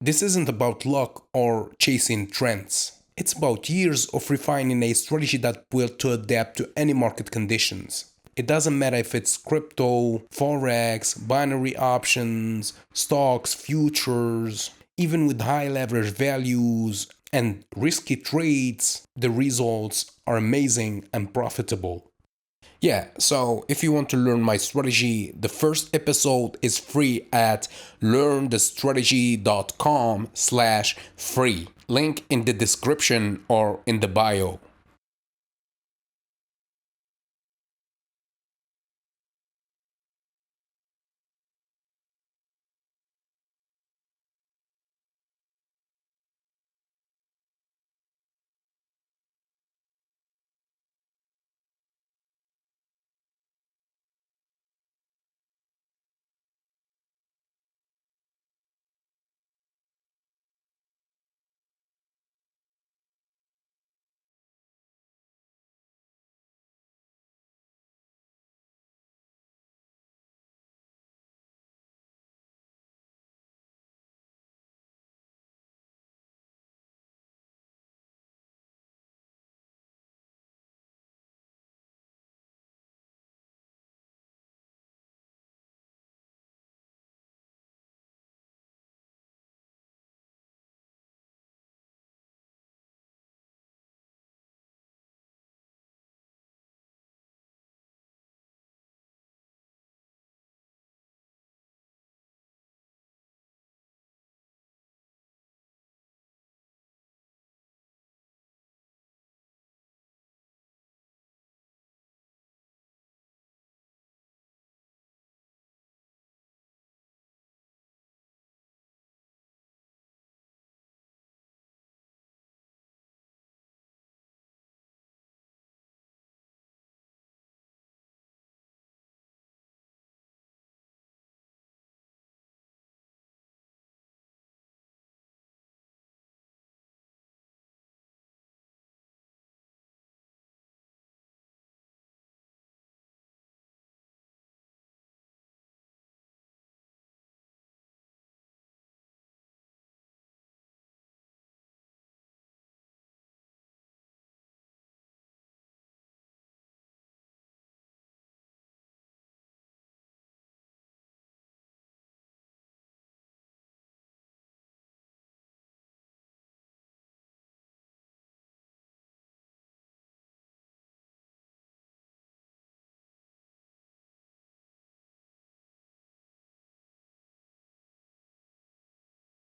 This isn't about luck or chasing trends. It's about years of refining a strategy that built to adapt to any market conditions. It doesn't matter if it's crypto, forex, binary options, stocks, futures, even with high leverage values and risky trades, the results are amazing and profitable. Yeah, so if you want to learn my strategy, the first episode is free at learnthestrategy.com/free. Link in the description or in the bio.